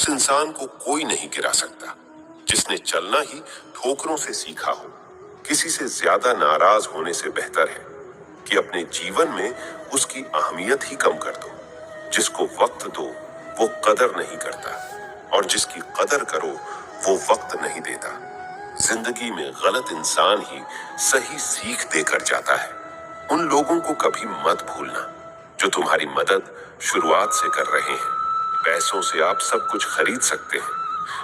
उस इंसान को कोई नहीं गिरा सकता जिसने चलना ही ठोकरों से सीखा हो। किसी से ज्यादा नाराज होने से बेहतर है कि अपने जीवन में उसकी अहमियत ही कम कर दो। जिसको वक्त दो वो कदर नहीं करता, और जिसकी कदर करो वो वक्त नहीं देता। जिंदगी में गलत इंसान ही सही सीख देकर जाता है। उन लोगों को कभी मत भूलना जो तुम्हारी मदद शुरुआत से कर रहे हैं। पैसों से आप सब कुछ खरीद सकते हैं,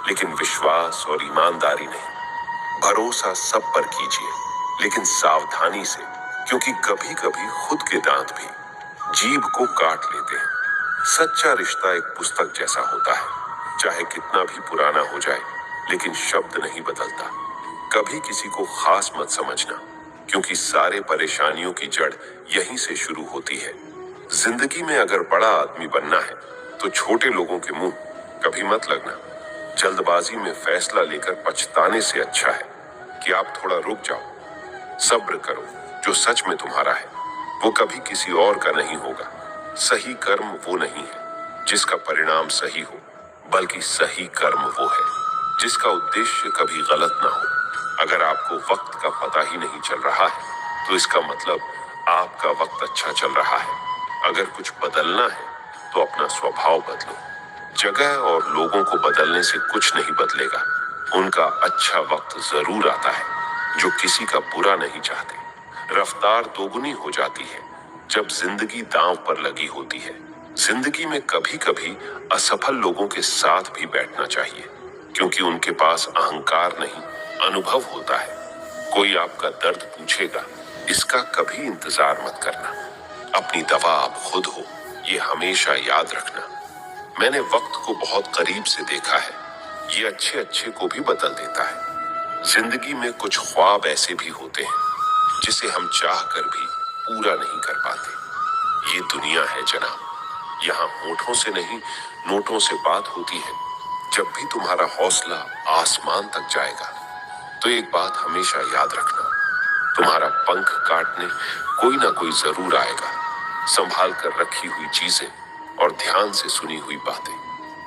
लेकिन विश्वास और ईमानदारी नहीं। भरोसा सब पर कीजिए, लेकिन सावधानी से, क्योंकि कभी कभी खुद के दांत भी जीभ को काट लेते हैं। सच्चा रिश्ता एक पुस्तक जैसा होता है, चाहे कितना भी पुराना हो जाए, लेकिन शब्द नहीं बदलता। कभी किसी को खास मत समझना, क्योंकि सारे परेशानियों की जड़ यहीं से शुरू होती है। जिंदगी में अगर बड़ा आदमी बनना है तो छोटे लोगों के मुंह कभी मत लगना। जल्दबाजी में फैसला लेकर पछताने से अच्छा है कि आप थोड़ा रुक जाओ। सब्र करो, जो सच में तुम्हारा है वो कभी किसी और का नहीं होगा। सही कर्म वो नहीं है जिसका परिणाम सही हो, बल्कि सही कर्म वो है जिसका उद्देश्य कभी गलत ना हो। अगर आपको वक्त का पता ही नहीं चल रहा है तो इसका मतलब आपका वक्त अच्छा चल रहा है। अगर कुछ बदलना है तो अपना स्वभाव बदलो। जगह और लोगों को बदलने से कुछ नहीं बदलेगा। उनका अच्छा वक्त जरूर आता है जो किसी का बुरा नहीं चाहते। रफ्तार दोगुनी हो जाती है जब जिंदगी दांव पर लगी होती है। जिंदगी में कभी कभी असफल लोगों के साथ भी बैठना चाहिए, क्योंकि उनके पास अहंकार नहीं, अनुभव होता है। कोई आपका दर्द पूछेगा, इसका कभी इंतजार मत करना। अपनी दवा आप खुद हो, ये हमेशा याद रखना। मैंने वक्त को बहुत करीब से देखा है, ये अच्छे अच्छे को भी बदल देता है। जिंदगी में कुछ ख्वाब ऐसे भी होते हैं जिसे हम चाह कर भी पूरा नहीं कर पाते। ये दुनिया है जनाब, यहाँ होठों से नहीं नोटों से बात होती है। जब भी तुम्हारा हौसला आसमान तक जाएगा तो एक बात हमेशा याद रखना, तुम्हारा पंख काटने कोई ना कोई जरूर आएगा। संभाल कर रखी हुई चीजें और ध्यान से सुनी हुई बातें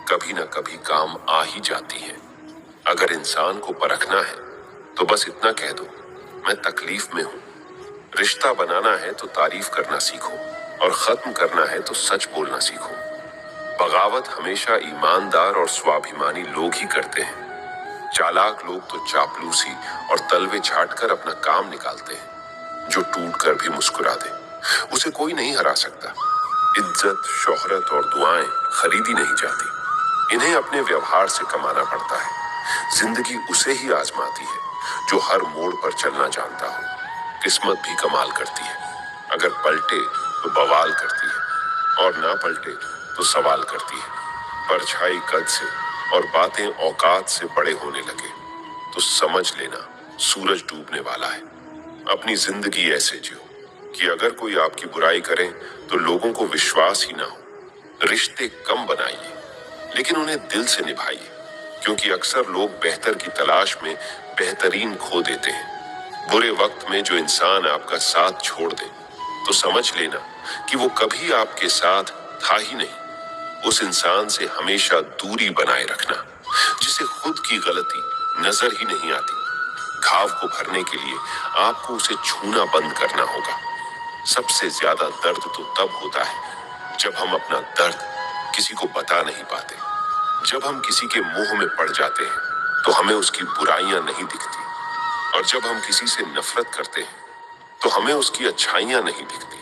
कभी ना कभी काम आ ही जाती हैं। अगर इंसान को परखना है तो बस इतना कह दो, मैं तकलीफ में हूं। रिश्ता बनाना है तो तारीफ करना सीखो, और खत्म करना है तो सच बोलना सीखो। बगावत हमेशा ईमानदार और स्वाभिमानी लोग ही करते हैं। चालाक लोग तो चापलूसी और तलवे छाटकर अपना काम निकालते हैं। जो टूट कर भी मुस्कुरा दे उसे कोई नहीं हरा सकता। इज्जत, शोहरत और दुआएं खरीदी नहीं जाती, इन्हें अपने व्यवहार से कमाना पड़ता है। जिंदगी उसे ही आजमाती है जो हर मोड़ पर चलना जानता हो। किस्मत भी कमाल करती है, अगर पलटे तो बवाल करती है, और ना पलटे तो सवाल करती है। परछाई कद से और बातें औकात से बड़े होने लगे तो समझ लेना सूरज डूबने वाला है। अपनी जिंदगी ऐसे जियो कि अगर कोई आपकी बुराई करे तो लोगों को विश्वास ही ना हो। रिश्ते कम बनाइए, लेकिन उन्हें दिल से निभाइए, क्योंकि अक्सर लोग बेहतर की तलाश में बेहतरीन खो देते हैं। बुरे वक्त में जो इंसान आपका साथ छोड़ दे तो समझ लेना कि वो कभी आपके साथ था ही नहीं। उस इंसान से हमेशा दूरी बनाए रखना जिसे खुद की गलती नजर ही नहीं आती। घाव को भरने के लिए आपको उसे छूना बंद करना होगा। सबसे ज्यादा दर्द तो तब होता है जब हम अपना दर्द किसी को बता नहीं पाते। जब हम किसी के मुंह में पड़ जाते हैं तो हमें उसकी बुराइयां नहीं दिखती, और जब हम किसी से नफरत करते हैं तो हमें उसकी अच्छाइयां नहीं दिखती।